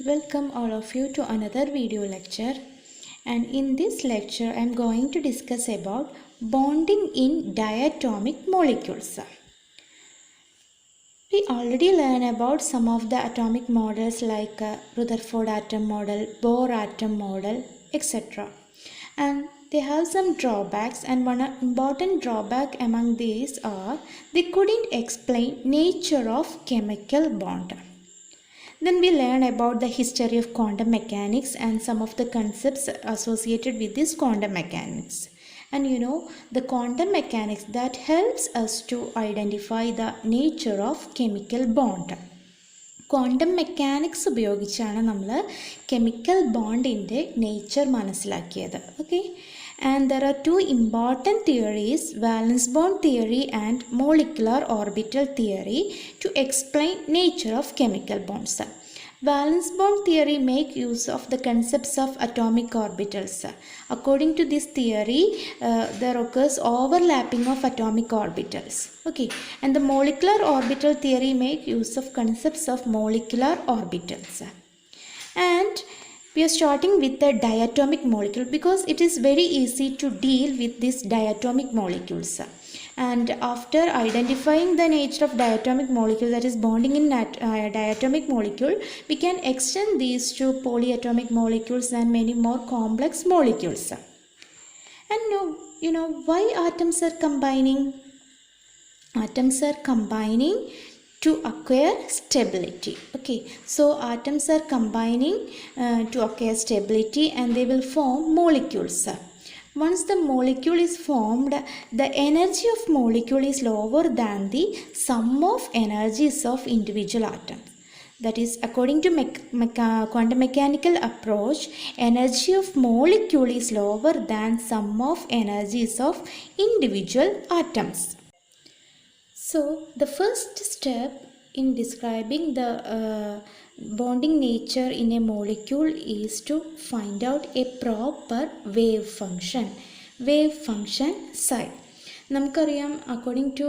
Welcome all of you to another video lecture, and in this lecture I am going to discuss about bonding in diatomic molecules. We already learned about some of the atomic models like Rutherford atom model, Bohr atom model, etc. And they have some drawbacks, and one important drawback among these are they couldn't explain nature of chemical bond. Then we learn about the history of quantum mechanics and some of the concepts associated with this quantum mechanics. And the quantum mechanics that helps us to identify the nature of chemical bond. Quantum mechanics ഉപയോഗിച്ചാണ് നമ്മൾ chemical ബോണ്ടിൻ്റെ nature മനസ്സിലാക്കിയത്. Okay, and there are two important theories, valence bond theory and molecular orbital theory, to explain nature of chemical bonds. Valence bond theory make use of the concepts of atomic orbitals. According to this theory, there occurs overlapping of atomic orbitals. Okay, and the molecular orbital theory make use of concepts of molecular orbitals. And we are starting with the diatomic molecule because it is very easy to deal with these diatomic molecules. And after identifying the nature of diatomic molecule, that is bonding in diatomic molecule, we can extend these to polyatomic molecules and many more complex molecules. And now, why atoms are combining? Atoms are combining to acquire stability. Okay, so atoms are combining to acquire stability, and they will form molecules. Once the molecule is formed, the energy of molecule is lower than the sum of energies of individual atoms. That is, according to quantum mechanical approach, energy of molecule is lower than sum of energies of individual atoms. So the first step in describing the bonding nature in a molecule is to find out a proper wave function psi. നമുക്കറിയാം, according to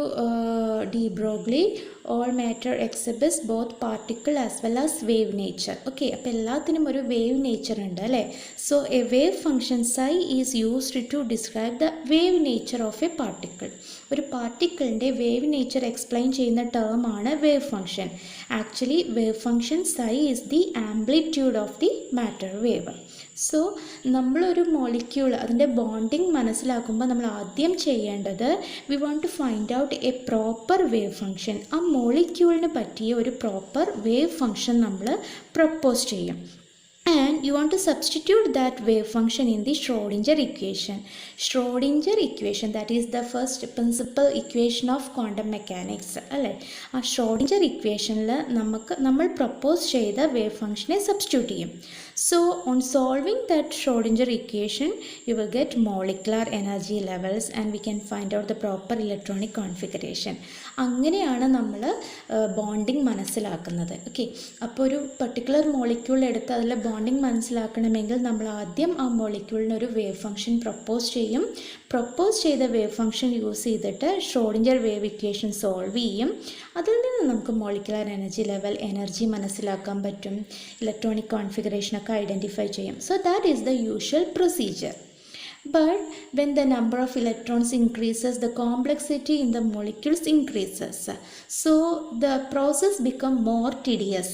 de Broglie, all matter exhibits both particle as well as wave nature. Okay, അപ്പോൾ എല്ലാത്തിനും ഒരു wave nature ഉണ്ട് അല്ലേ? So a wave function psi is used to describe the wave nature of a particle. ഒരു പാർട്ടിക്കിളിൻ്റെ wave nature explain ചെയ്യുന്ന term ആണ് wave function. Actually wave function psi is the amplitude of the matter wave. So നമ്മളൊരു molecule അതിൻ്റെ bonding മനസ്സിലാക്കുമ്പോൾ നമ്മൾ ആദ്യം ചെയ്യേണ്ടത് we want to find out a proper wave function. ആ മോളിക്യൂളിന് പറ്റിയ ഒരു പ്രോപ്പർ വേവ് ഫംഗ്ഷൻ നമ്മൾ പ്രപ്പോസ് ചെയ്യും. And you want to substitute that wave function in the Schrodinger equation. Schrodinger equation, that is the first principal equation of quantum mechanics. അല്ലേ, ആ Schrodinger equationൽ നമ്മൾ propose ചെയ്ത വേവ് ഫംഗ്ഷനെ സബ്സ്റ്റിറ്റ്യൂട്ട് ചെയ്യും. So on solving that Schrodinger equation, you will get molecular energy levels and we can find out the proper electronic configuration. അങ്ങനെയാണ് നമ്മൾ bonding മനസ്സിലാക്കുന്നത്. Okay, അപ്പോൾ ഒരു പർട്ടിക്കുലർ മോളിക്യൂൾ എടുത്ത് അതിൽ ബോണ്ടിങ് മനസ്സിലാക്കണമെങ്കിൽ നമ്മൾ ആദ്യം ആ മോളിക്യൂളിന് ഒരു വേവ് ഫംഗ്ഷൻ പ്രപ്പോസ് ചെയ്യും. പ്രപ്പോസ് ചെയ്ത വേവ് ഫംഗ്ഷൻ യൂസ് ചെയ്തിട്ട് ഷ്രോഡിഞ്ചർ വേവ് ഇക്വേഷൻ സോൾവ് ചെയ്യും. അതിൽ നിന്ന് നമുക്ക് മോളിക്കുലർ എനർജി ലെവൽ, എനർജി മനസ്സിലാക്കാൻ പറ്റും, ഇലക്ട്രോണിക് കോൺഫിഗറേഷനൊക്കെ ഐഡൻറ്റിഫൈ ചെയ്യും. So that is the usual procedure. But when the number of electrons increases, the complexity in the molecules increases. So the process become more tedious.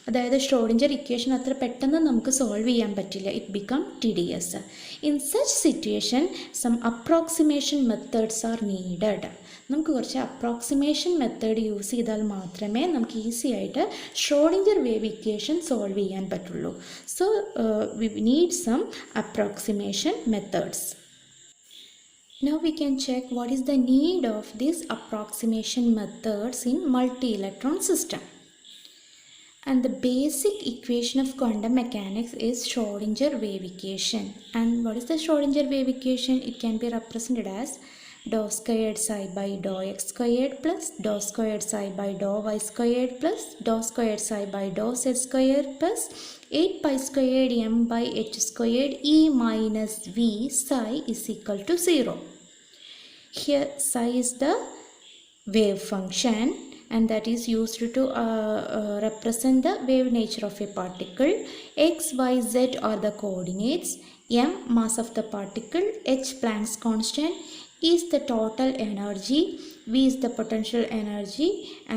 അതായത് Schrödinger equation അത്ര പെട്ടെന്ന് നമുക്ക് solve ചെയ്യാൻ പറ്റില്ല. It become tedious. In such situation, some approximation methods are needed. നമുക്ക് കുറച്ച് approximation method use ചെയ്താൽ മാത്രമേ നമുക്ക് ഈസി ആയിട്ട് ഷ്രോഡിഞ്ചർ വേവ് ഇക്വേഷൻ സോൾവ് ചെയ്യാൻ പറ്റുള്ളൂ. So we need some approximation methods. Now we can check what is the need of these approximation methods in multi-electron system. And the basic equation of quantum mechanics is Schrodinger wave equation. And what is the Schrodinger wave equation? It can be represented as dou squared psi by dou x squared plus dou squared psi by dou y squared plus dou squared psi by dou z squared plus 8 pi squared m by h squared e minus v psi is equal to 0. Here psi is the wave function and that is used to represent the wave nature of a particle. X, Y, Z are the coordinates. M, mass of the particle. H, Planck's constant. E is the total energy. V is the potential energy,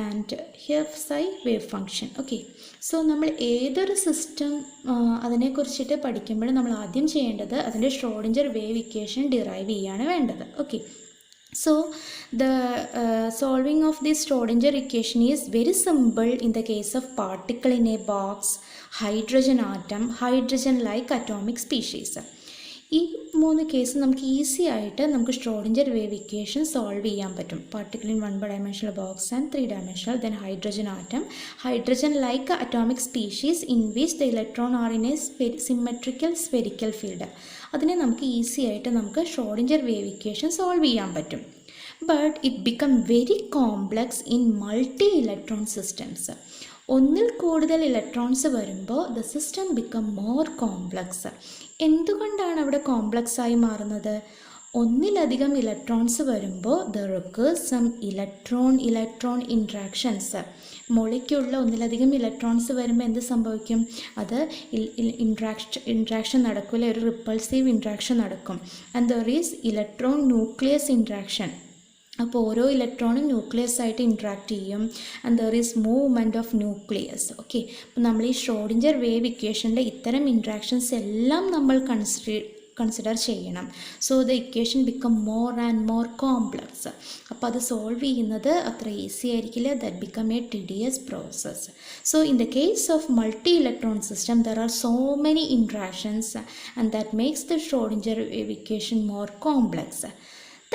and here psi wave function. Okay, so നമ്മൾ ഏതൊരു system അതിനെക്കുറിച്ചിട്ട് പഠിക്കുമ്പോൾ നമ്മൾ ആദ്യം ചെയ്യേണ്ടത് അതിൻ്റെ Schrödinger wave equation derive ചെയ്യാണ് വേണ്ടത്. Okay, so the solving of this Schrodinger equation is very simple in the case of particle in a box, hydrogen atom, hydrogen like atomic species. ഈ 3 കേസ് നമുക്ക് easy ആയിട്ട് നമുക്ക് Schrodinger wave equation solve ചെയ്യാൻ പറ്റും. Particle in 1 dimensional box and 3 dimensional, then hydrogen atom, hydrogen like atomic species in which the electron are in a symmetrical spherical field. അതിനെ നമുക്ക് easy ആയിട്ട് നമുക്ക് Schrodinger വേവ് ഇക്വേഷൻ സോൾവ് ചെയ്യാൻ പറ്റും. But it become very complex in multi electron systems. ഒന്നിൽ കൂടുതൽ electrons വരുമ്പോൾ the system become more complex. എന്തുകൊണ്ടാണ് അവിടെ കോംപ്ലക്സ് ആയി മാറുന്നത്? ഒന്നിലധികം ഇലക്ട്രോൺസ് വരുമ്പോൾ there occurs some electron interactions. മോളിക്യൂളിൽ ഒന്നിലധികം ഇലക്ട്രോൺസ് വരുമ്പോൾ എന്ത് സംഭവിക്കും? അത് ഇൻട്രാക്ഷൻ നടക്കില്ല, ഒരു റിപ്പൾസീവ് ഇൻട്രാക്ഷൻ നടക്കും. And there is electron nucleus interaction. അപ്പോൾ ഓരോ ഇലക്ട്രോണും ന്യൂക്ലിയസ് ആയിട്ട് ഇൻട്രാക്ട് ചെയ്യും, and there is movement of nucleus. Okay, അപ്പോൾ നമ്മൾ ഈ Schrodinger വേവ് ഇക്വേഷൻ്റെ ഇത്തരം ഇൻട്രാക്ഷൻസ് എല്ലാം നമ്മൾ കൺസിഡർ ചെയ്യണം. So the equation become more and more complex. അപ്പോൾ അത് സോൾവ് ചെയ്യുന്നത് അത്ര ഈസി ആയിരിക്കില്ല. That become A ടിഡിയസ് process. So in the case of multi electron system there are so many interactions and that makes the Schrodinger wave equation more complex.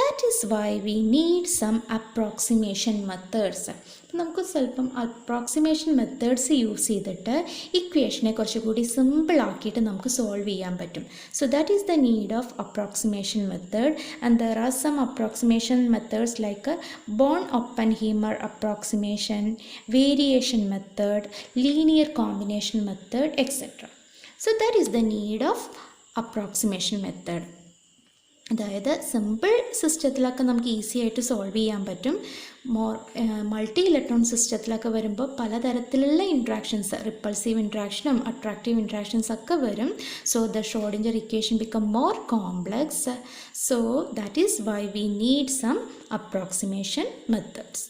That is why we need some approximation methods. നമുക്ക് സ്വല്പം approximation methods use ചെയ്തിട്ട് ഇക്വേഷനെ കുറച്ചുകൂടി simple ആക്കിയിട്ട് നമുക്ക് solve ചെയ്യാൻ പറ്റും. So that is the need of approximation method, and there are some approximation methods like Born Oppenheimer approximation, variation method, linear combination method, etcetera. So that is the need of approximation method. അതായത് simple സിസ്റ്റത്തിലൊക്കെ നമുക്ക് easy ആയിട്ട് solve ചെയ്യാൻ പറ്റും. Multi electron സിസ്റ്റത്തിലൊക്കെ വരുമ്പോൾ പലതരത്തിലുള്ള interactions, repulsive ഇൻട്രാക്ഷനും അട്രാക്റ്റീവ് ഇൻട്രാക്ഷൻസ് ഒക്കെ വരും. So the Schrodinger equation become more complex. So that is why we need some approximation methods.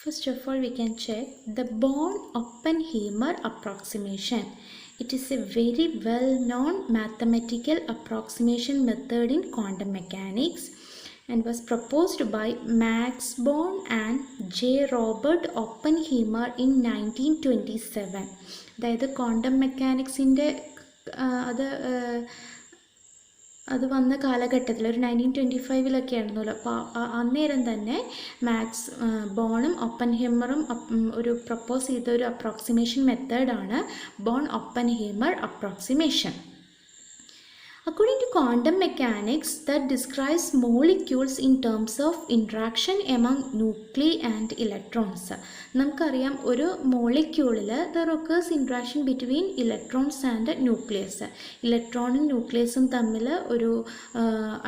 First of all, we can check the Born-Oppenheimer approximation. It is a very well-known mathematical approximation method in quantum mechanics and was proposed by Max Born and J. Robert Oppenheimer in 1927. അതായത് quantum മെക്കാനിക്സിൻ്റെ അത് വന്ന കാലഘട്ടത്തിൽ ഒരു 1925 ആയിരുന്നല്ലോ. അപ്പോൾ അന്നേരം തന്നെ max ബോണും ഒപ്പൻഹൈമറും ഒരു പ്രപ്പോസ് ചെയ്ത ഒരു അപ്രോക്സിമേഷൻ മെത്തേഡാണ് Born Oppenheimer approximation. According to quantum mechanics, that describes molecules in terms of interaction among nuclei and electrons. നമുക്കറിയാം ഒരു മോളിക്യൂളിൽ there occurs interaction between electrons and nucleus. ഇലക്ട്രോണും ന്യൂക്ലിയസും തമ്മിൽ ഒരു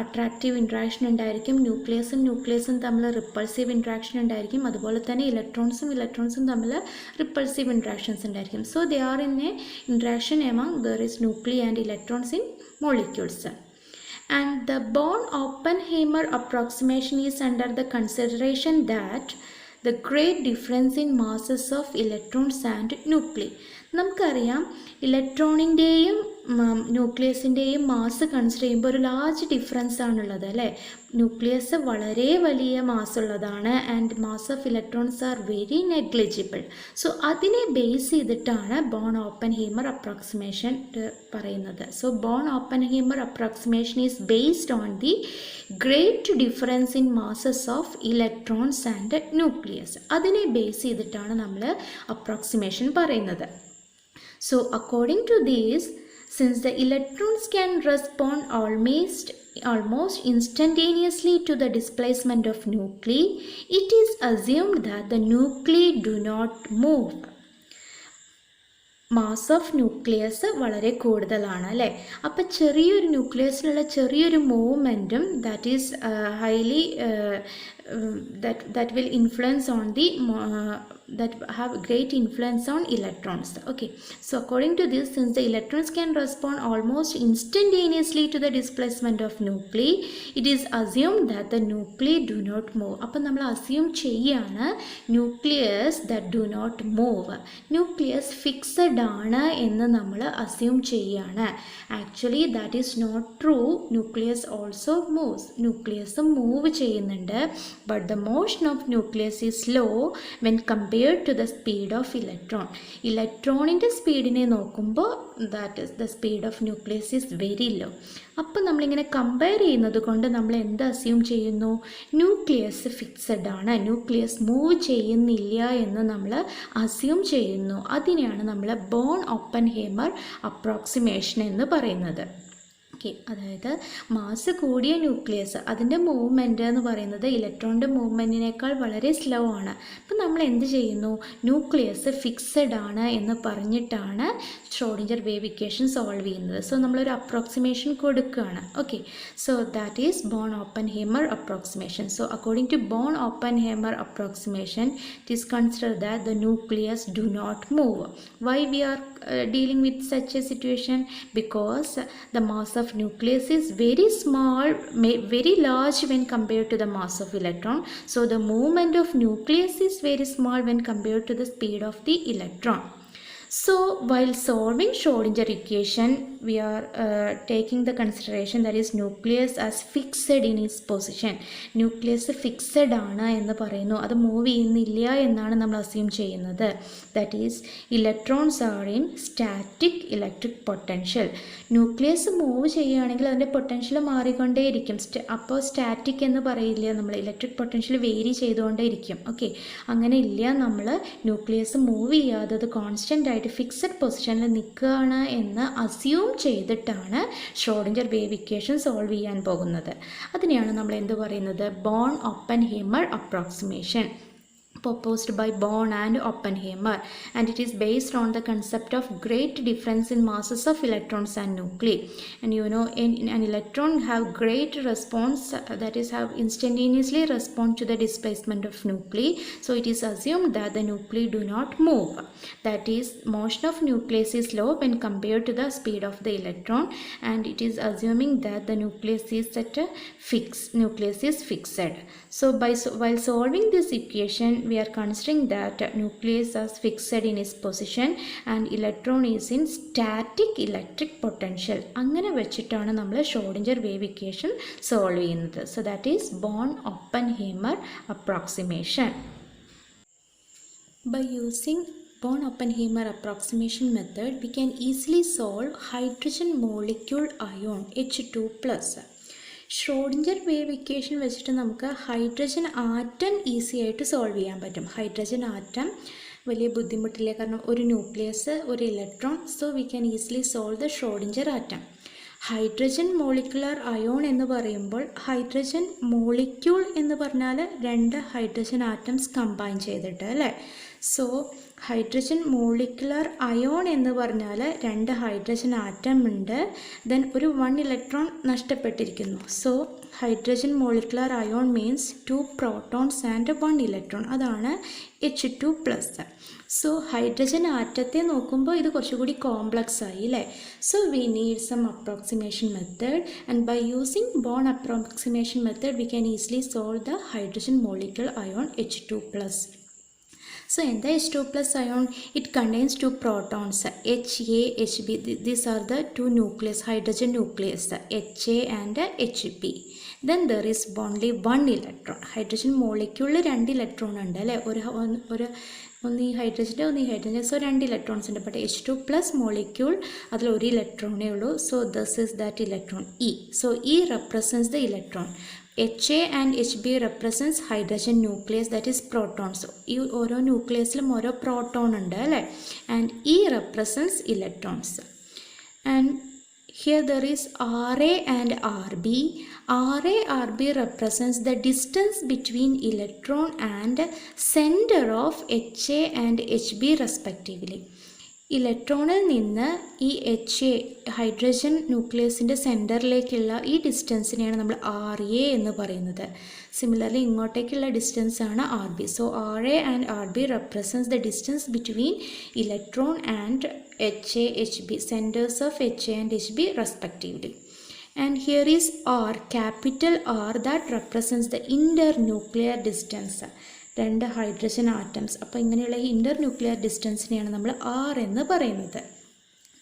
അട്രാക്റ്റീവ് ഇൻട്രാക്ഷൻ ഉണ്ടായിരിക്കും, ന്യൂക്ലിയസും തമ്മിൽ റിപ്പൾസീവ് ഇൻട്രാക്ഷൻ ഉണ്ടായിരിക്കും, അതുപോലെ തന്നെ ഇലക്ട്രോൺസും തമ്മിൽ റിപ്പൾസീവ് ഇൻട്രാക്ഷൻസ് ഉണ്ടായിരിക്കും. So they are in A interaction among there is nuclei and electrons in molecules. And the Born-Oppenheimer approximation is under the consideration that the great difference in masses of electrons and nuclei. നമുക്കറിയാം ഇലക്ട്രോണിൻ്റെയും ന്യൂക്ലിയസിൻ്റെയും mass consider ചെയ്യുമ്പോൾ ഒരു large difference ആണുള്ളത് അല്ലേ. Nucleus വളരെ വലിയ mass ഉള്ളതാണ് and mass of electrons are very negligible. So അതിനെ base ചെയ്തിട്ടാണ് ബോൺ ഓപ്പൻഹൈമർ അപ്രോക്സിമേഷൻ പറയുന്നത്. So Born Oppenheimer approximation is based on the great difference in masses of electrons and nucleus. അതിനെ base ചെയ്തിട്ടാണ് നമ്മൾ approximation പറയുന്നത്. So according to this, since the electrons can respond almost instantaneously to the displacement of nuclei, it is assumed that the nuclei do not move. Mass of nucleus വളരെ കൂടുതലാണ് അല്ലേ. അപ്പോൾ ചെറിയൊരു ന്യൂക്ലിയസിലുള്ള ചെറിയൊരു മൂവ്മെൻറ്റും that is highly that will influence on the that have great influence on electrons. Okay, so according to this, since the electrons can respond almost instantaneously to the displacement of nuclei, it is assumed that the nuclei do not move. അപ്പോൾ നമ്മൾ assume ചെയ്യാണ് nucleus that do not move, nucleus fixed ആണ് എന്ന് നമ്മൾ assume ചെയ്യാണ്. Actually that is not true. Nucleus also moves. nucleus move ചെയ്യുന്നുണ്ട്, but the motion of nucleus is slow when compared to the speed of electron. ഇലക്ട്രോണിൻ്റെ സ്പീഡിനെ നോക്കുമ്പോൾ that is the speed of nucleus is very low. അപ്പോൾ നമ്മളിങ്ങനെ compare ചെയ്യുന്നത് കൊണ്ട് നമ്മൾ എന്ത് assume ചെയ്യുന്നു? Nucleus fixed ആണ്, ന്യൂക്ലിയസ് മൂവ് ചെയ്യുന്നില്ല എന്ന് നമ്മൾ അസ്യൂം ചെയ്യുന്നു. അതിനെയാണ് നമ്മൾ ബോൺ ഓപ്പൻഹൈമർ അപ്രോക്സിമേഷൻ എന്ന് പറയുന്നത്. ഓക്കെ, അതായത് മാസ് കൂടിയ ന്യൂക്ലിയസ് അതിൻ്റെ മൂവ്മെൻറ്റ് എന്ന് പറയുന്നത് ഇലക്ട്രോണിൻ്റെ മൂവ്മെൻറ്റിനേക്കാൾ വളരെ സ്ലോ ആണ്. അപ്പം നമ്മൾ എന്ത് ചെയ്യുന്നു? ന്യൂക്ലിയസ് ഫിക്സഡ് ആണ് എന്ന് പറഞ്ഞിട്ടാണ് ഷ്രോഡിഞ്ചർ വേവ് ഇക്വേഷൻ സോൾവ് ചെയ്യുന്നത്. സോ നമ്മളൊരു അപ്രോക്സിമേഷൻ കൊടുക്കുകയാണ്. Okay, so that is Born Oppenheimer approximation. So according to Born Oppenheimer approximation, it is consider that the nucleus do not move. Why we are dealing with such a situation? Because the mass of nucleus is very small, very large when compared to the mass of electron. So the movement of nucleus is very small when compared to the speed of the electron. So while solving Schrodinger equation, we are taking the consideration that is nucleus as fixed in its position. Nucleus fixed ആണ് എന്ന് പറയുന്നു, അത് move ചെയ്യുന്നില്ല എന്നാണ് നമ്മൾ assume ചെയ്യുന്നത്. That is electrons are in static electric potential. Nucleus move ചെയ്യുകയാണെങ്കിൽ അതിൻ്റെ പൊട്ടൻഷ്യൽ മാറിക്കൊണ്ടേയിരിക്കും. അപ്പോൾ സ്റ്റാറ്റിക് എന്ന് പറയില്ല, നമ്മൾ ഇലക്ട്രിക് പൊട്ടൻഷ്യൽ വേരി ചെയ്തുകൊണ്ടേയിരിക്കും. ഓക്കെ, അങ്ങനെ ഇല്ല, നമ്മൾ ന്യൂക്ലിയസ് മൂവ് ചെയ്യാതെ അത് കോൺസ്റ്റൻ്റ് ആയിട്ട് ഫിക്സഡ് പൊസിഷനിൽ നിൽക്കുകയാണ് എന്ന് അസ്യൂം ചെയ്തിട്ടാണ് ഷ്രോഡിഞ്ചർ വേവ് ഇക്വേഷൻ സോൾവ് ചെയ്യാൻ പോകുന്നത്. അതിനെയാണ് നമ്മൾ എന്ത് പറയുന്നത്? Born Oppenheimer approximation, proposed by Born and Oppenheimer, and it is based on the concept of great difference in masses of electrons and nuclei. And you know, an electron have great response, that is have instantaneously respond to the displacement of nuclei. So it is assumed that the nuclei do not move, that is motion of nucleus is low when compared to the speed of the electron, and it is assuming that the nucleus is at a nucleus is fixed. So while solving this equation, we are considering that nucleus is fixed in its position and electron is in static electric potential. അങ്ങനെ വെച്ചിട്ടാണ് നമ്മൾ Schrodinger wave equation solve ചെയ്യുന്നത്. So that is Born Oppenheimer approximation. By using Born Oppenheimer approximation method, we can easily solve hydrogen molecule ion H2+. Schrödinger wave equation വെച്ചിട്ട് നമുക്ക് hydrogen atom easy ആയിട്ട് solve ചെയ്യാൻ പറ്റും. Hydrogen atom വലിയ ബുദ്ധിമുട്ടില്ല, കാരണം ഒരു ന്യൂക്ലിയസ്, ഒരു electron. So we can easily solve the Schrödinger atom. Hydrogen molecular ion എന്ന് പറയുമ്പോൾ, ഹൈഡ്രജൻ മോളിക്യൂൾ എന്ന് പറഞ്ഞാൽ രണ്ട് ഹൈഡ്രജൻ ആറ്റംസ് കമ്പൈൻ ചെയ്തിട്ട് അല്ലേ. സോ ഹൈഡ്രജൻ മോളിക്കുലർ അയോൺ എന്ന് പറഞ്ഞാൽ രണ്ട് ഹൈഡ്രജൻ ആറ്റം ഉണ്ട്, ദെൻ ഒരു 1 ഇലക്ട്രോൺ നഷ്ടപ്പെട്ടിരിക്കുന്നു. So hydrogen molecular ion means 2 protons and 1 electron, അതാണ് H2+. സോ ഹൈഡ്രജൻ ആറ്റത്തെ നോക്കുമ്പോൾ ഇത് കുറച്ചുകൂടി കോംപ്ലക്സ് ആയി അല്ലേ. So we need some approximation method, and by using Born approximation method we can easily solve the hydrogen molecule ion H2+. So in the H2+ ion, it contains 2 protons, HA, HB. These are the 2 nucleus, hydrogen nucleus, HA and HB. Then there is only 1 electron. Hydrogen molecule 2 electron ഉണ്ട് അല്ലേ. ഒന്ന് ഈ ഹൈഡ്രജൻ്റെ ഒന്ന് ഈ hydrogen. So 2 electrons ഉണ്ട്. But H2+ molecule അതിൽ ഒരു ഇലക്ട്രോണേ ഉള്ളൂ. So this is that electron E. So E represents the electron. HA and HB represents hydrogen nucleus, that is protons. ഈ ഓരോ ന്യൂക്ലിയസിലും ഓരോ പ്രോട്ടോൺ ഉണ്ട് അല്ലേ. And E represents electrons. And here there is RA and RB. RA, RB represents the distance between electron and center of HA and HB respectively. ഇലക്ട്രോണിൽ നിന്ന് ഈ H A hydrogen ന്യൂക്ലിയസിൻ്റെ സെൻറ്ററിലേക്കുള്ള ഈ ഡിസ്റ്റൻസിനെയാണ് നമ്മൾ ആർ എ എന്ന് പറയുന്നത്. സിമിലർലി ഇങ്ങോട്ടേക്കുള്ള ഡിസ്റ്റൻസ് ആണ് R B. So R A and R B represents the distance between electron and H A H B, centres of H A and H B respectively. And here is R, capital R, that represents the internuclear distance. രണ്ട് hydrogen atoms. അപ്പോൾ ഇങ്ങനെയുള്ള ഈ ഇൻ്റർന്യൂക്ലിയർ ഡിസ്റ്റൻസിനെയാണ് നമ്മൾ R എന്ന് പറയുന്നത്.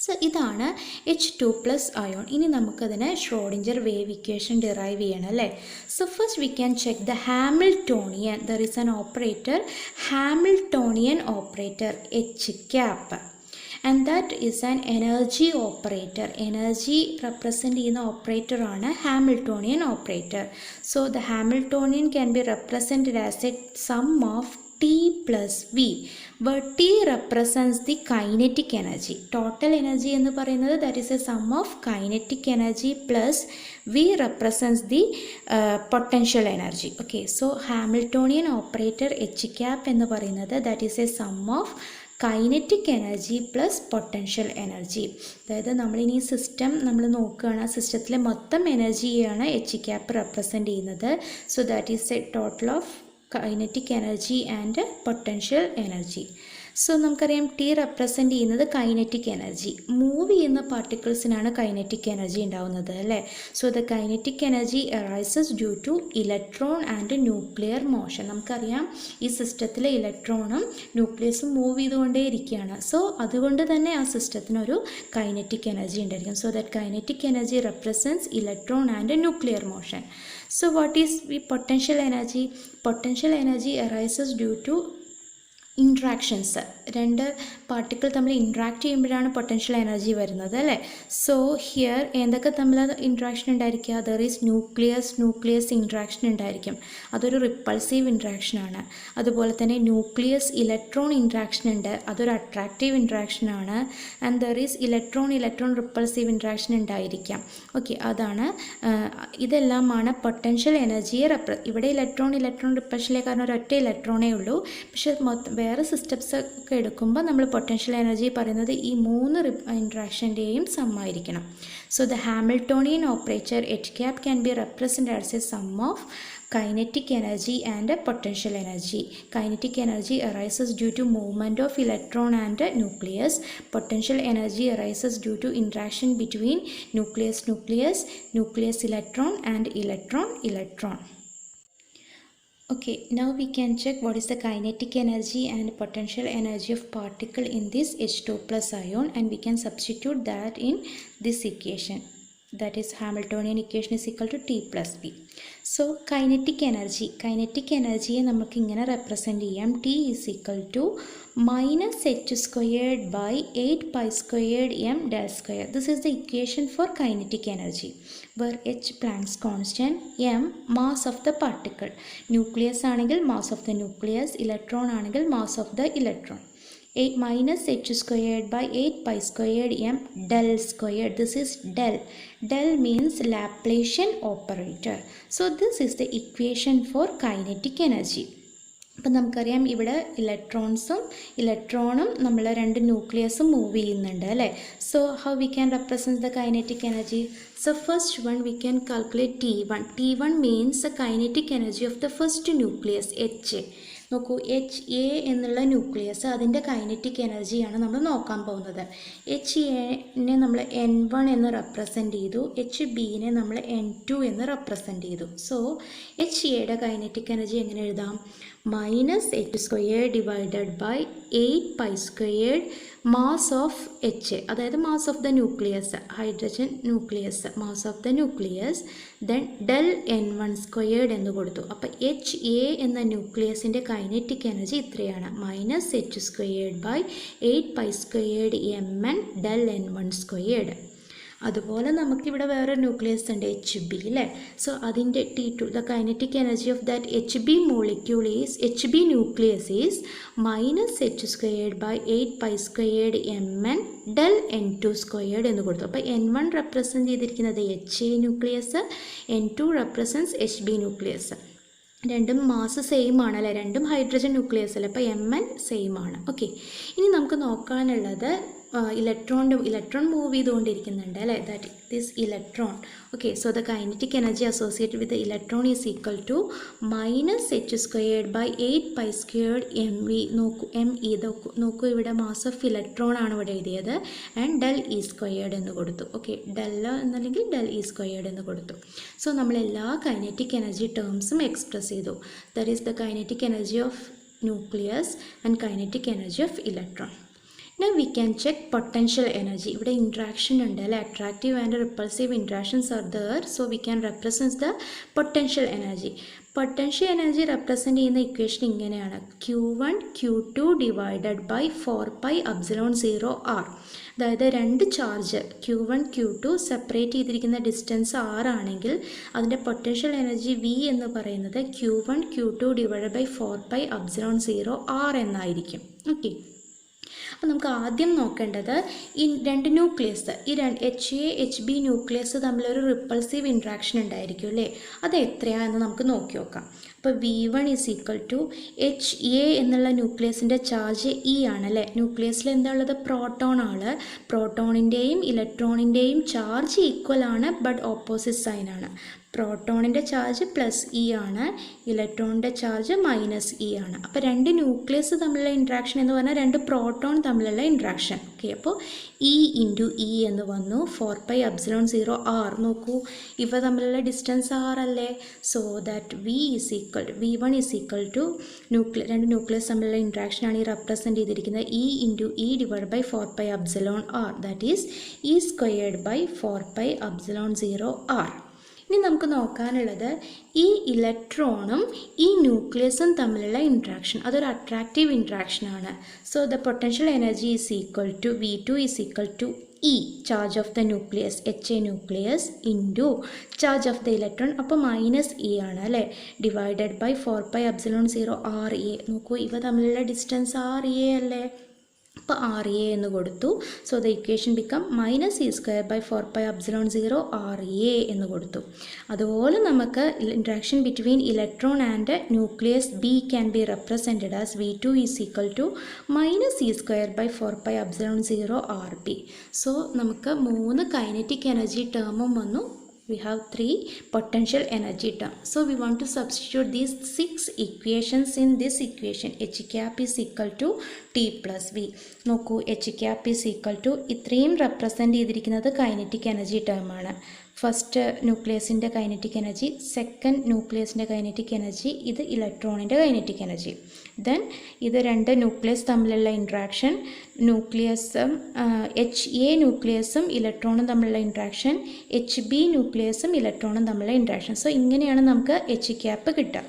So ഇതാണ് H2+ ion. ഇനി നമുക്കതിനെ ഷ്രോഡിഞ്ചർ വേവ് ഇക്വേഷൻ ഡിറൈവ് ചെയ്യണം അല്ലേ. So first we can check the Hamiltonian. There is an operator, Hamiltonian operator H cap. And that is an energy operator. Energy represent ചെയ്യുന്ന operator ആണ് Hamiltonian operator. So the Hamiltonian can be represented as a sum of T plus V, where T represents the kinetic energy. Total energy എന്ന് പറയുന്നത് that is a sum of kinetic energy plus V represents the potential energy. Okay, so Hamiltonian operator H cap എന്ന് പറയുന്നത് that is a sum of kinetic energy plus potential energy. അതായത് നമ്മളിനി system നമ്മൾ നോക്കുകയാണ്, സിസ്റ്റത്തിലെ മൊത്തം എനർജിയാണ് എച്ച് ക്യാപ്പ് റെപ്രസെൻ്റ് ചെയ്യുന്നത്. So that is A total of kinetic energy and potential energy. So നമുക്കറിയാം ടി റെപ്രസെൻ്റ് ചെയ്യുന്നത് കൈനറ്റിക് എനർജി. മൂവ് ചെയ്യുന്ന പാർട്ടിക്കിൾസിനാണ് കൈനറ്റിക് എനർജി ഉണ്ടാവുന്നത് അല്ലേ. So the kinetic energy arises due to electron and nuclear motion. നമുക്കറിയാം ഈ സിസ്റ്റത്തിലെ ഇലക്ട്രോണും ന്യൂക്ലിയസും move ചെയ്തുകൊണ്ടേ ഇരിക്കുകയാണ്. So അതുകൊണ്ട് തന്നെ ആ സിസ്റ്റത്തിനൊരു കൈനറ്റിക് എനർജി ഉണ്ടായിരിക്കും. So that kinetic energy represents electron and nuclear motion. So what is the potential energy? Potential energy arises due to interactions. രണ്ട് particle തമ്മിൽ ഇൻട്രാക്ട് ചെയ്യുമ്പോഴാണ് പൊട്ടൻഷ്യൽ എനർജി വരുന്നത് അല്ലേ. സോ ഹിയർ എന്തൊക്കെ തമ്മിൽ ഇൻട്രാക്ഷൻ ഉണ്ടായിരിക്കുക? ദർ ഈസ് ന്യൂക്ലിയസ് ഇൻട്രാക്ഷൻ ഉണ്ടായിരിക്കും. അതൊരു റിപ്പൾസീവ് ഇൻട്രാക്ഷനാണ്. അതുപോലെ തന്നെ ന്യൂക്ലിയസ് ഇലക്ട്രോൺ ഇൻട്രാക്ഷൻ ഉണ്ട്, അതൊരു അട്രാക്റ്റീവ് ഇൻട്രാക്ഷനാണ്. And there is electron repulsive interaction ഉണ്ടായിരിക്കാം. ഓക്കെ, അതാണ് ഇതെല്ലാമാണ് പൊട്ടൻഷ്യൽ എനർജിയെ ഇവിടെ ഇലക്ട്രോൺ റിപ്പൾഷനിലെ കാരണം ഒരൊറ്റ ഇലക്ട്രോണേ ഉള്ളൂ. പക്ഷേ വേറെ സിസ്റ്റംസ് ഒക്കെ എടുക്കുമ്പോൾ നമ്മൾ പൊട്ടൻഷ്യൽ എനർജി പറയുന്നത് ഈ മൂന്ന് ഇൻട്രാക്ഷൻ്റെയും സം ആയിരിക്കണം. So the Hamiltonian operator H cap can be represented as a sum of kinetic energy and potential energy. Kinetic energy arises due to movement of electron and nucleus. Potential energy arises due to interaction between nucleus electron and electron. Okay, now we can check what is the kinetic energy and potential energy of particle in this H2+ ion, and we can substitute that in this equation. That is Hamiltonian equation is equal to T plus B. So kinetic energy നമുക്ക് ഇങ്ങനെ represent ചെയ്യാം. T is equal to minus h squared by 8 pi squared m del square. This is the equation for kinetic energy, where h Planck's constant, m mass of the particle. Nucleus ആണെങ്കിൽ mass of the nucleus, electron ആണെങ്കിൽ mass of the electron. 8 minus h squared by 8 pi squared m del squared. This is del. Del means Laplacian operator. So this is the equation for kinetic energy. അപ്പം നമുക്കറിയാം ഇവിടെ ഇലക്ട്രോണും നമ്മൾ രണ്ട് ന്യൂക്ലിയസും move ചെയ്യുന്നുണ്ട് അല്ലേ. So how we can represent the kinetic energy? So first one we can calculate T1. T1 means the kinetic energy of the first nucleus H. നോക്കൂ, H A എന്നുള്ള nucleus, അതിൻ്റെ കൈനറ്റിക് എനർജിയാണ് നമ്മൾ നോക്കാൻ പോകുന്നത്. എച്ച് എനെ നമ്മൾ N1 എന്ന് റെപ്രസെൻറ്റ് ചെയ്തു, എച്ച് ബിനെ നമ്മൾ N2 എന്ന് റെപ്രസെൻറ്റ് ചെയ്തു. സോ എച്ച് എയുടെ കൈനറ്റിക് എനർജി എങ്ങനെ എഴുതാം? Minus H squared divided by 8 pi squared mass of H, അതായത് mass of the nucleus, hydrogen nucleus, mass of the nucleus, then del N1 squared എന്ന് കൊടുത്തു. അപ്പോൾ എച്ച് എ എന്ന ന്യൂക്ലിയസിൻ്റെ കൈനറ്റിക് എനർജി ഇത്രയാണ്, minus H squared by 8 pi squared mn del N1 squared. അതുപോലെ നമുക്കിവിടെ വേറെ ന്യൂക്ലിയസ് ഉണ്ട്, എച്ച് ബി അല്ലേ. സോ അതിൻ്റെ T2, the kinetic energy of that H B nucleus is minus H squared by 8 pi squared mn del N2 squared എന്ന് കൊടുത്തു. അപ്പോൾ N1 represent ചെയ്തിരിക്കുന്നത് H A nucleus, N2 represents H B nucleus. രണ്ടും mass same ആണ് അല്ലേ, രണ്ടും hydrogen nucleus അല്ലേ, അപ്പോൾ Mn സെയിം ആണ്. ഓക്കെ, ഇനി നമുക്ക് നോക്കാനുള്ളത് ഇലക്ട്രോൺ മൂവ് ചെയ്തുകൊണ്ടിരിക്കുന്നുണ്ട് അല്ലേ, that this electron. Okay, so the kinetic energy associated with electron is equal to -h²/8π²mv. നോക്കൂ ME നോക്കൂ, ഇവിടെ മാസ് ഓഫ് ഇലക്ട്രോൺ ആണ് ഇവിടെ എഴുതിയത്, ആൻഡ് ഡെൽ E സ്ക്വയേർഡ് എന്ന് കൊടുത്തു. ഓക്കെ, ഡെൽ എന്നല്ലെങ്കിൽ ഡെൽ E സ്ക്വയേർഡ് എന്ന് കൊടുത്തു. സോ നമ്മൾ എല്ലാ കൈനറ്റിക് എനർജി ടേംസും എക്സ്പ്രസ് ചെയ്തു. That is the kinetic energy of nucleus and kinetic energy of electron. Now we can check potential energy. ഇവിടെ interaction ഉണ്ട് അല്ലേ, attractive and repulsive interactions are there, so we can represent the potential energy. Potential energy represent ചെയ്യുന്ന equation ഇങ്ങനെയാണ്, Q1 Q2 divided by 4πε0 r. അതായത് രണ്ട് charge Q1 Q2 separate ചെയ്തിരിക്കുന്ന distance r ആണെങ്കിൽ അതിൻ്റെ പൊട്ടൻഷ്യൽ എനർജി V എന്ന് പറയുന്നത് Q1 Q2 divided by 4πε0 r എന്നായിരിക്കും. ഓക്കെ, അപ്പോൾ നമുക്ക് ആദ്യം നോക്കേണ്ടത് ഈ രണ്ട് ന്യൂക്ലിയസ്, ഈ HA-HB ന്യൂക്ലിയസ് തമ്മിലൊരു റിപ്പൾസീവ് ഇൻട്രാക്ഷൻ ഉണ്ടായിരിക്കും അല്ലേ, അത് എത്രയാണെന്ന് നമുക്ക് നോക്കി നോക്കാം. അപ്പോൾ V1 is equal to HA എന്നുള്ള ന്യൂക്ലിയസിൻ്റെ ചാർജ് E ആണല്ലേ. ന്യൂക്ലിയസിൽ എന്താ ഉള്ളത്, പ്രോട്ടോൺ ആണ്. പ്രോട്ടോണിൻ്റെയും ഇലക്ട്രോണിൻ്റെയും ചാർജ് ഈക്വൽ ആണ്, ബട്ട് ഓപ്പോസിറ്റ് സൈൻ ആണ്. പ്രോട്ടോണിൻ്റെ ചാർജ് +E ആണ്, ഇലക്ട്രോണിൻ്റെ ചാർജ് -E ആണ്. അപ്പോൾ രണ്ട് ന്യൂക്ലിയസ് തമ്മിലുള്ള ഇൻട്രാക്ഷൻ എന്ന് പറഞ്ഞാൽ രണ്ട് പ്രോട്ടോൺ തമ്മിലുള്ള ഇൻട്രാക്ഷൻ. ഓക്കെ, അപ്പോൾ E × E എന്ന് വന്നു, 4πε0 r. നോക്കൂ, ഇവ തമ്മിലുള്ള ഡിസ്റ്റൻസ് r അല്ലേ, so that V1 is equal to രണ്ട് ന്യൂക്ലിയസ് തമ്മിലുള്ള ഇൻട്രാക്ഷൻ ആണ് ഈ റെപ്രസെൻറ്റ് ചെയ്തിരിക്കുന്നത്, E × E divide by 4πε0 r, that is E squared by 4πε0 r. ഇനി നമുക്ക് നോക്കാനുള്ളത് ഈ ഇലക്ട്രോണും ഈ ന്യൂക്ലിയസും തമ്മിലുള്ള ഇൻട്രാക്ഷൻ, അതൊരു അട്രാക്റ്റീവ് ഇൻട്രാക്ഷൻ ആണ്. So the potential energy is equal to V2 is equal to E charge of the nucleus HA nucleus into charge of the electron, അപ്പോൾ -E ആണ് അല്ലേ, ഡിവൈഡഡ് ബൈ 4πε0 RA. നോക്കൂ, ഇവ തമ്മിലുള്ള ഡിസ്റ്റൻസ് RA അല്ലേ, അപ്പോൾ RA എന്ന് കൊടുത്തു. So the equation become -E² by 4πε0 RA എന്ന് കൊടുത്തു. അതുപോലെ നമുക്ക് interaction between electron and nucleus B can be represented as V2 is equal to -E² by 4πε0 RB. So നമുക്ക് 3 കൈനറ്റിക് എനർജി ടേമും വന്നു. We have 3 potential energy terms. So we want to substitute these 6 equations in this equation. H cap is equal to T plus V. നോക്കൂ, H cap is equal to ഇത്രയും represent ചെയ്തിരിക്കുന്നത് kinetic energy term ആണ്. First ന്യൂക്ലിയസിൻ്റെ kinetic energy, second ന്യൂക്ലിയസിൻ്റെ kinetic energy, ഇത് ഇലക്ട്രോണിൻ്റെ kinetic energy. Then ഇത് രണ്ട് ന്യൂക്ലിയസ് തമ്മിലുള്ള ഇൻട്രാക്ഷൻ, ന്യൂക്ലിയസും HA ന്യൂക്ലിയസും ഇലക്ട്രോണും തമ്മിലുള്ള ഇൻട്രാക്ഷൻ, HB ന്യൂക്ലിയസും ഇലക്ട്രോണും തമ്മിലുള്ള ഇൻട്രാക്ഷൻ. സോ ഇങ്ങനെയാണ് നമുക്ക് H cap കിട്ടുക.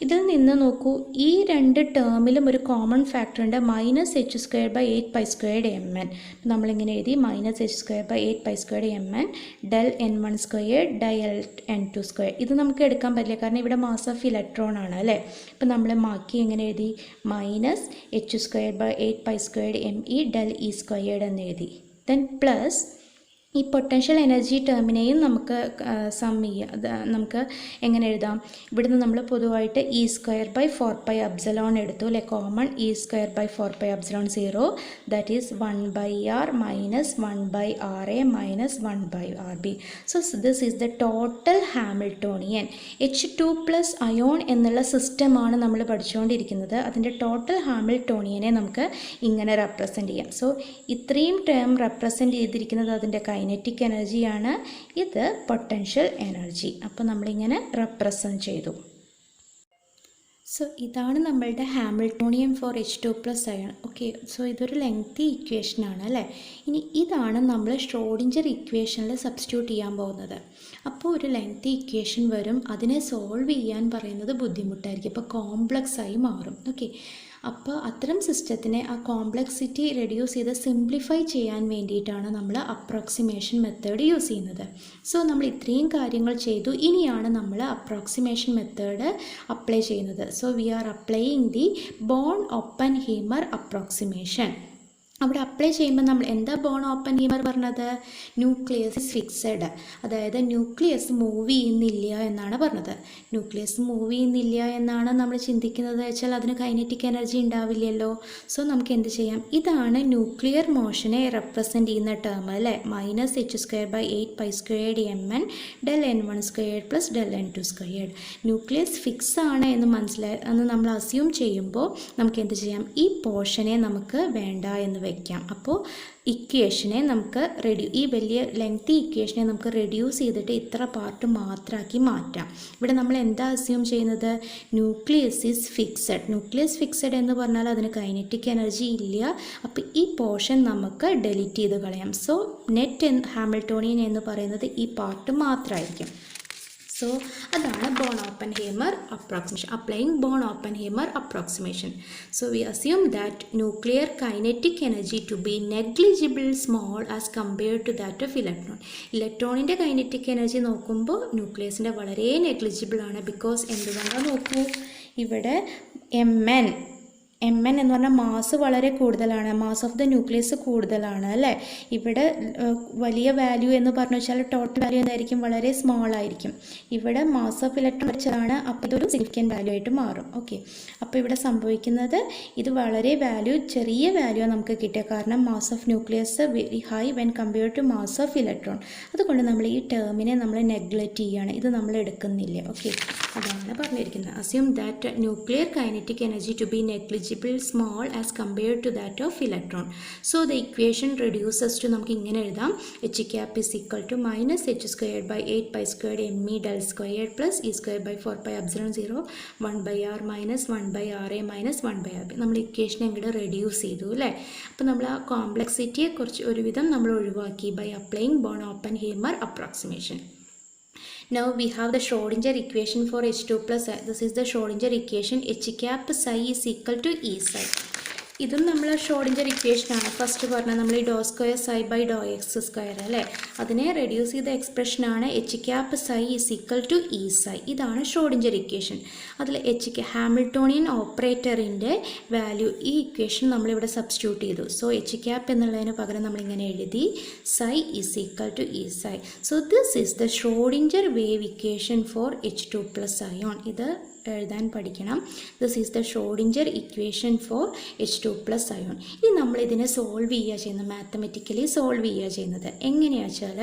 ഇതിൽ നിന്ന് നോക്കൂ, ഈ രണ്ട് ടേമിലും ഒരു കോമൺ ഫാക്ടർ ഉണ്ട്, -h²/8π²mn. നമ്മളിങ്ങനെ എഴുതി -h²/8π²mn del n1² del n2². ഇത് നമുക്ക് എടുക്കാൻ പറ്റില്ല, കാരണം ഇവിടെ മാസ് ഓഫ് ഇലക്ട്രോൺ ആണ് അല്ലേ. ഇപ്പം നമ്മൾ മാക്കി എങ്ങനെ എഴുതി, -h²/8π²me ഡെൽ E² എന്ന് എഴുതി. ദെൻ പ്ലസ് ഈ പൊട്ടൻഷ്യൽ എനർജി ടേമിനെയും നമുക്ക് നമുക്ക് എങ്ങനെ എഴുതാം, ഇവിടുന്ന് നമ്മൾ പൊതുവായിട്ട് E² ബൈ 4πε എടുത്തു അല്ലേ, common E² by 4πε0, that is 1/r minus 1/RA minus 1/RB. So this is the total Hamiltonian. H2+ ion എന്നുള്ള സിസ്റ്റമാണ് നമ്മൾ പഠിച്ചുകൊണ്ടിരിക്കുന്നത്. അതിൻ്റെ ടോട്ടൽ ഹാമിൽട്ടോണിയനെ നമുക്ക് ഇങ്ങനെ റെപ്രസെൻറ്റ് ചെയ്യാം. സോ ഇത്രയും ടേം റെപ്രസെൻറ്റ് ചെയ്തിരിക്കുന്നത് അതിൻ്റെ കൈനറ്റിക് എനർജിയാണ്, ഇത് പൊട്ടൻഷ്യൽ എനർജി. അപ്പോൾ നമ്മളിങ്ങനെ റെപ്രസെൻറ്റ് ചെയ്തു. സോ ഇതാണ് നമ്മളുടെ Hamiltonian for H2+ ion. Okay, so ഇതൊരു ലെങ്തി ഇക്വേഷനാണ് അല്ലേ. ഇനി ഇതാണ് നമ്മൾ ഷ്രോഡിഞ്ചർ ഇക്വേഷനിൽ സബ്സ്റ്റിറ്റ്യൂട്ട് ചെയ്യാൻ പോകുന്നത്. അപ്പോൾ ഒരു ലെങ്തി ഇക്വേഷൻ വരും, അതിനെ സോൾവ് ചെയ്യാൻ പറയുന്നത് ബുദ്ധിമുട്ടായിരിക്കും, അപ്പോൾ കോംപ്ലക്സ് ആയി മാറും. ഓക്കെ, അപ്പോൾ അത്തരം സിസ്റ്റത്തിനെ ആ കോംപ്ലക്സിറ്റി റെഡ്യൂസ് ചെയ്ത് സിംപ്ലിഫൈ ചെയ്യാൻ വേണ്ടിയിട്ടാണ് നമ്മൾ അപ്രോക്സിമേഷൻ മെത്തേഡ് യൂസ് ചെയ്യുന്നത്. സോ നമ്മൾ ഇത്രയും കാര്യങ്ങൾ ചെയ്തു, ഇനിയാണ് നമ്മൾ അപ്രോക്സിമേഷൻ മെത്തേഡ് അപ്ലൈ ചെയ്യുന്നത്. So we are applying the Born Oppenheimer approximation. അവിടെ അപ്ലൈ ചെയ്യുമ്പോൾ നമ്മൾ എന്താ ബോൺ ഓപ്പൻഹൈമർ പറഞ്ഞത്? ന്യൂക്ലിയസ് ഇസ് ഫിക്സഡ്, അതായത് ന്യൂക്ലിയസ് മൂവ് ചെയ്യുന്നില്ല എന്നാണ് പറഞ്ഞത്. ന്യൂക്ലിയസ് മൂവ് ചെയ്യുന്നില്ല എന്നാണ് നമ്മൾ ചിന്തിക്കുന്നത് വെച്ചാൽ അതിന് കൈനറ്റിക് എനർജി ഉണ്ടാവില്ലല്ലോ. സോ നമുക്ക് എന്ത് ചെയ്യാം? ഇതാണ് ന്യൂക്ലിയർ മോഷനെ റെപ്രസെൻറ്റ് ചെയ്യുന്ന ടേം അല്ലേ, -h²/8π²mn del n1² + del n2². Nucleus fix ആണ് എന്ന് നമ്മൾ അസ്യൂം ചെയ്യുമ്പോൾ നമുക്ക് എന്ത് ചെയ്യാം? ഈ പോർഷനെ നമുക്ക് വേണ്ട എന്ന് വയ്ക്കാം. അപ്പോൾ ഇക്വേഷനെ നമുക്ക് ഈ വലിയ ലെങ്തി ഇക്വേഷനെ നമുക്ക് റെഡ്യൂസ് ചെയ്തിട്ട് ഇത്ര പാർട്ട് മാത്രമാക്കി മാറ്റാം. ഇവിടെ നമ്മൾ എന്താ അസ്യൂം ചെയ്യുന്നത്? Nucleus is fixed. Nucleus fixed എന്ന് പറഞ്ഞാൽ അതിന് കൈനറ്റിക് എനർജി ഇല്ല. അപ്പോൾ ഈ പോർഷൻ നമുക്ക് ഡിലീറ്റ് ചെയ്ത് കളയാം. സോ നെറ്റ് ഹാമിൽട്ടോണിയൻ എന്ന് പറയുന്നത് ഈ പാർട്ട് മാത്രമായിരിക്കും. സോ അതാണ് Born Oppenheimer approximation, applying Born Oppenheimer approximation. So we assume that nuclear kinetic energy to be negligible small as compared to that of electron. ഇലക്ട്രോണിൻ്റെ kinetic energy നോക്കുമ്പോൾ ന്യൂക്ലിയസിൻ്റെ വളരെ negligible ആണ്. ബിക്കോസ് എന്തുകൊണ്ടാണ് നോക്കൂ, ഇവിടെ mn എന്ന് പറഞ്ഞാൽ മാസ് വളരെ കൂടുതലാണ്, മാസ് ഓഫ് ദ ന്യൂക്ലിയസ് കൂടുതലാണ് അല്ലേ. ഇവിടെ വലിയ വാല്യൂ എന്ന് പറഞ്ഞു വെച്ചാൽ ടോട്ടൽ വാല്യൂ എന്തായിരിക്കും? വളരെ സ്മോൾ ആയിരിക്കും. ഇവിടെ മാസ് ഓഫ് ഇലക്ട്രോൺ വെച്ചതാണ്, അപ്പോൾ ഇതൊരു സിഗ്നിഫിക്കൻറ്റ് വാല്യൂ ആയിട്ട് മാറും. ഓക്കെ, അപ്പോൾ ഇവിടെ സംഭവിക്കുന്നത് ഇത് വളരെ ചെറിയ വാല്യൂ നമുക്ക് കിട്ടുക, കാരണം mass of nucleus very high when compared to mass of electron. അതുകൊണ്ട് നമ്മൾ ഈ ടേമിനെ നമ്മൾ നെഗ്ലക്റ്റ് ചെയ്യുകയാണ്, ഇത് നമ്മൾ എടുക്കുന്നില്ല. ഓക്കെ, അതാണ് പറഞ്ഞിരിക്കുന്നത്. Assume that nuclear kinetic energy to be negligible small as compared to that of electron. So the equation reduces to നമുക്ക് ഇങ്ങനെ എഴുതാം, h cap is equal to -h²/8π²me del squared plus e²/4πε0 1/r minus 1/ra minus 1/rb. നമ്മൾ equation ഇങ്ങോട്ട് reduce ചെയ്തു അല്ലേ. അപ്പോൾ നമ്മൾ ആ കോംപ്ലക്സിറ്റിയെ കുറച്ച് ഒരുവിധം നമ്മൾ ഒഴിവാക്കി by applying Born Oppenheimer approximation. Now we have the Schrodinger equation for H2 plus I. This is the Schrodinger equation. H cap psi is equal to E psi. ഇതും നമ്മൾ ഷ്രോഡിഞ്ചർ ഇക്വേഷനാണ്. ഫസ്റ്റ് പറഞ്ഞാൽ നമ്മൾ ഈ ∂² psi/∂x² അല്ലേ, അതിനെ reduce ചെയ്ത എക്സ്പ്രഷനാണ് H cap psi is equal to E psi. ഇതാണ് ഷ്രോഡിഞ്ചർ ഇക്വേഷൻ. അതിൽ ഹാമിൽട്ടോണിയൻ ഓപ്പറേറ്ററിൻ്റെ വാല്യൂ ഈ ഇക്വേഷൻ നമ്മളിവിടെ സബ്സ്റ്റിറ്റ്യൂട്ട് ചെയ്തു. സോ എച്ച് ക്യാപ്പ് എന്നുള്ളതിന് പകരം നമ്മളിങ്ങനെ എഴുതി psi is equal to E psi. So this is the Schrodinger wave equation for H2 plus ion. ഇത് എഴുതാൻ പഠിക്കണം. This is the Schrodinger equation for H2 plus ion. ഇനി നമ്മൾ ഇതിനെ സോൾവ് ചെയ്യുക ചെയ്യുന്നത്, മാത്തമെറ്റിക്കലി സോൾവ് ചെയ്യുക ചെയ്യുന്നത് എങ്ങനെയാണെന്ന് വെച്ചാൽ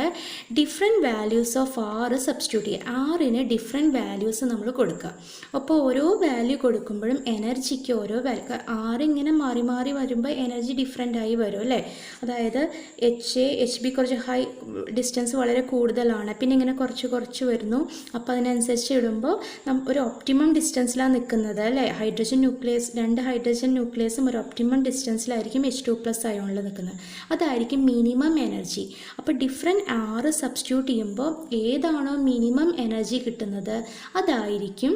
different values of R substitute ചെയ്യുക. ആറിന് ഡിഫറെൻറ്റ് വാല്യൂസ് നമ്മൾ കൊടുക്കുക. അപ്പോൾ ഓരോ വാല്യൂ കൊടുക്കുമ്പോഴും എനർജിക്ക് ഓരോ വാല്യൂ, ആറിങ്ങനെ മാറി മാറി വരുമ്പോൾ എനർജി ഡിഫറെൻ്റ് ആയി വരും അല്ലേ. അതായത് എച്ച് ബി കുറച്ച് ഹൈ ഡിസ്റ്റൻസ് വളരെ കൂടുതലാണ്, പിന്നെ ഇങ്ങനെ കുറച്ച് വരുന്നു. അപ്പോൾ അതിനനുസരിച്ച് ഇടുമ്പോൾ ഒരു ഒപ്റ്റിമം ഡിസ്റ്റൻസിലാണ് നിൽക്കുന്നത് അല്ലേ. ഹൈഡ്രജൻ ന്യൂക്ലിയസ്, 2 ഹൈഡ്രജൻ ന്യൂക്ലിയസും ഒരു ഒപ്റ്റിമം ഡിസ്റ്റൻസിലായിരിക്കും H2 പ്ലസ് അയോണിൽ നിൽക്കുന്നത്. അതായിരിക്കും മിനിമം എനർജി. അപ്പോൾ ഡിഫറെൻറ്റ് ആറ് സബ്സ്റ്റിറ്റ്യൂട്ട് ചെയ്യുമ്പോൾ ഏതാണോ മിനിമം എനർജി കിട്ടുന്നത് അതായിരിക്കും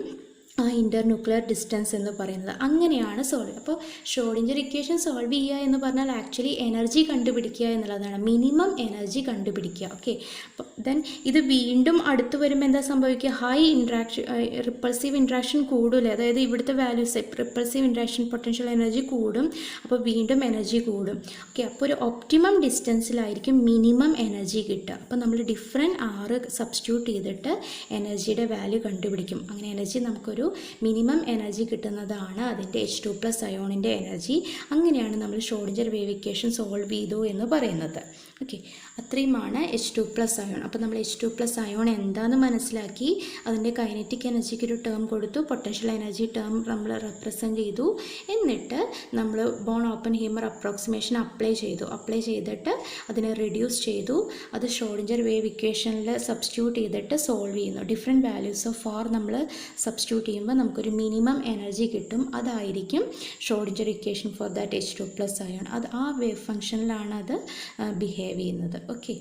ആ ഇൻ്റർന്യൂക്ലിയർ ഡിസ്റ്റൻസ് എന്ന് പറയുന്നത്. അങ്ങനെയാണ് സോൾവ്. അപ്പോൾ ഷ്രോഡിഞ്ചർ ഇക്വേഷൻ സോൾവ് ചെയ്യുക എന്ന് പറഞ്ഞാൽ ആക്ച്വലി എനർജി കണ്ടുപിടിക്കുക എന്നുള്ളതാണ്, മിനിമം എനർജി കണ്ടുപിടിക്കുക. ഓക്കെ, അപ്പോൾ ദെൻ ഇത് വീണ്ടും അടുത്ത് വരുമ്പോൾ എന്താ സംഭവിക്കുക? ഹൈ റിപ്പൾസീവ് ഇൻട്രാക്ഷൻ കൂടില്ലേ, അതായത് ഇവിടുത്തെ values repulsive interaction potential energy കൂടും, അപ്പോൾ വീണ്ടും എനർജി കൂടും. ഓക്കെ, അപ്പോൾ ഒരു ഒപ്റ്റിമം ഡിസ്റ്റൻസിലായിരിക്കും മിനിമം എനർജി കിട്ടുക. അപ്പോൾ നമ്മൾ ഡിഫറെൻറ്റ് ആറ് സബ്സ്റ്റിറ്റ്യൂട്ട് ചെയ്തിട്ട് എനർജിയുടെ വാല്യൂ കണ്ടുപിടിക്കും. അങ്ങനെ എനർജി നമുക്കൊരു മിനിമം എനർജി കിട്ടുന്നതാണ് അതിൻ്റെ H2 പ്ലസ് അയോണിൻ്റെ എനർജി. അങ്ങനെയാണ് നമ്മൾ ഷ്രോഡിഞ്ചർ വേവ് ഇക്വേഷൻ സോൾവ് ചെയ്തു എന്ന് പറയുന്നത്. ഓക്കെ, അത്രയുമാണ് H2 പ്ലസ് അയോൺ. അപ്പോൾ നമ്മൾ H2 പ്ലസ് അയോൺ എന്താണെന്ന് മനസ്സിലാക്കി, അതിൻ്റെ കൈനറ്റിക് എനർജിക്ക് ഒരു ടേം കൊടുത്തു, പൊട്ടൻഷ്യൽ എനർജി ടേം നമ്മൾ റെപ്രസെൻറ്റ് ചെയ്തു. എന്നിട്ട് നമ്മൾ ബോൺ ഓപ്പൻഹൈമർ അപ്രോക്സിമേഷൻ അപ്ലൈ ചെയ്തിട്ട് അതിനെ റെഡ്യൂസ് ചെയ്തു. അത് ഷ്രോഡിഞ്ചർ വേവ് ഇക്വേഷനിൽ സബ്സ്റ്റിറ്റ്യൂട്ട് ചെയ്തിട്ട് സോൾവ് ചെയ്യുന്നു. ഡിഫറെൻറ്റ് വാല്യൂസ് ഓഫ് ആർ നമ്മൾ സബ്സ്റ്റിറ്റ്യൂട്ട് ചെയ്യുമ്പോൾ നമുക്കൊരു മിനിമം എനർജി കിട്ടും. അതായിരിക്കും Schrödinger equation for that H2 plus ion. അത് ആ വേവ് ഫംഗ്ഷനിലാണ് അത് ബിഹേവ് ചെയ്യുന്നത്. Okay,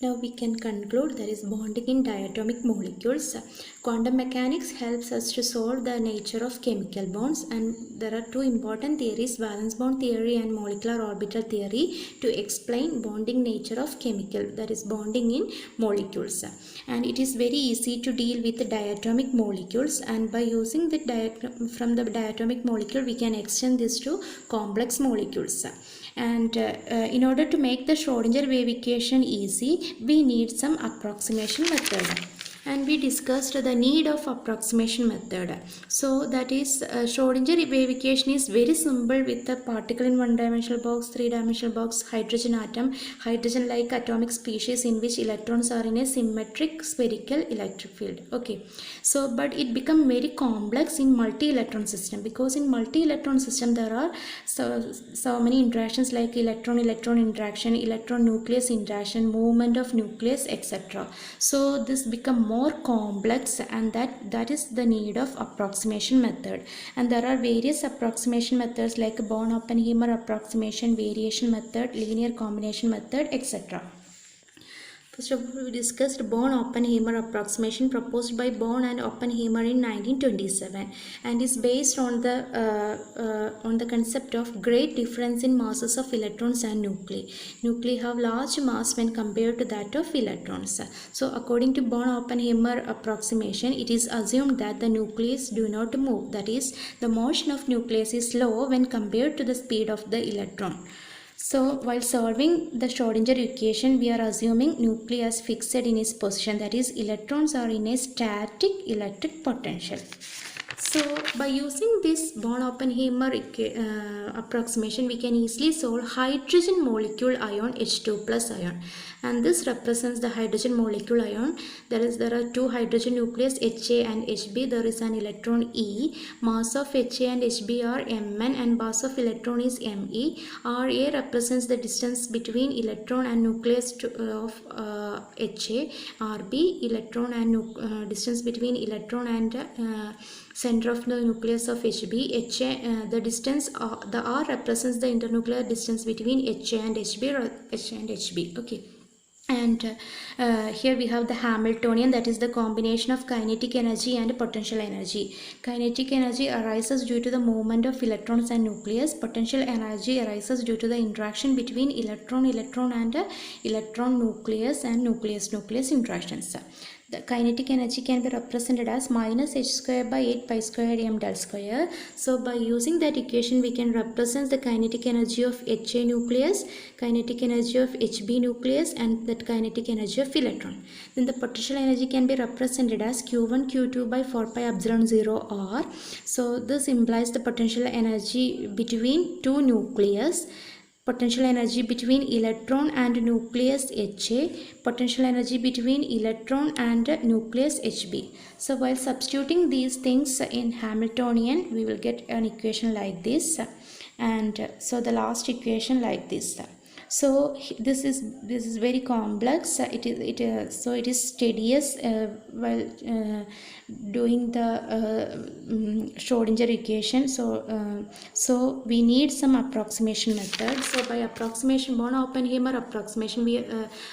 Now we can conclude there is bonding in diatomic molecules. Quantum mechanics helps us to solve the nature of chemical bonds, and there are two important theories, valence bond theory and molecular orbital theory, to explain bonding nature of chemical, that is bonding in molecules. And it is very easy to deal with the diatomic molecules, and by using the from the diatomic molecule we can extend this to complex molecules. And in order to make the Schrodinger wave equation easy, we need some approximation method. And we discussed the need of approximation method. So that is Schrodinger wave equation is very simple with a particle in one-dimensional box, three-dimensional box, hydrogen atom, hydrogen-like atomic species in which electrons are in a symmetric spherical electric field. Okay, so but it become very complex in multi-electron system, because in multi-electron system there are so many interactions like electron-electron interaction, electron-nucleus interaction, movement of nucleus, etc. So this become more complex, and that is the need of approximation method. And there are various approximation methods like Born-Oppenheimer approximation, variation method, linear combination method, etc. First of all, we discussed Born-Oppenheimer approximation proposed by Born and Oppenheimer in 1927, and is based on the concept of great difference in masses of electrons and nuclei. Nuclei have large mass when compared to that of electrons. So according to Born-Oppenheimer approximation, it is assumed that the nucleus do not move. That is, the motion of nucleus is slow when compared to the speed of the electron. So while solving the Schrodinger equation, we are assuming nuclei as fixed in its position, that is, electrons are in a static electric potential. So by using this Born-Oppenheimer approximation, we can easily solve hydrogen molecule ion H2 plus ion, and this represents the hydrogen molecule ion. There are two hydrogen nucleus HA and HB. There is an electron E. Mass of HA and HB are Mn and mass of electron is Me. Ra represents the distance between electron and nucleus of HA. Rb electron and distance between electron and center of the nucleus of HB. The distance the R represents the internuclear distance between HA and HB, or HA and HB. Okay. And here we have the Hamiltonian, that is the combination of kinetic energy and potential energy. Kinetic energy arises due to the movement of electrons and nucleus. Potential energy arises due to the interaction between electron and electron nucleus and nucleus interactions. The kinetic energy can be represented as minus h square by 8 pi square m del square. So by using that equation, we can represent the kinetic energy of HA nucleus, kinetic energy of HB nucleus, and that kinetic energy of electron. Then the potential energy can be represented as Q1 Q2 by 4 pi epsilon 0 R. So this implies the potential energy between two nucleus, potential energy between electron and nucleus HA, potential energy between electron and nucleus HB. So while substituting these things in Hamiltonian, we will get an equation like this, and so the last equation like this. So this is very complex. So it is tedious while doing the Schrodinger equation. So we need some approximation method. So by approximation, Born-Oppenheimer approximation, we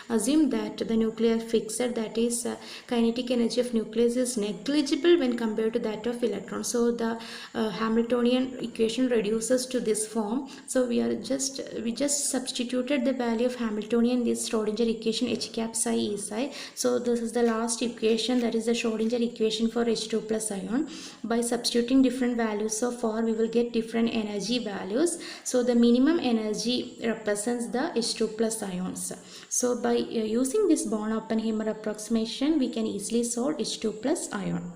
assume that the nuclear fixed, that is kinetic energy of nucleus is negligible when compared to that of electron. So the Hamiltonian equation reduces to this form. So we just substituted the value of Hamiltonian in this Schrodinger equation H cap psi E psi. So this is the last equation, that is the Schrodinger equation for H2 plus ion. By substituting different values of R, we will get different energy values. So the minimum energy represents the H2 plus ions. So by using this Born-Oppenheimer approximation, we can easily solve H2 plus ion.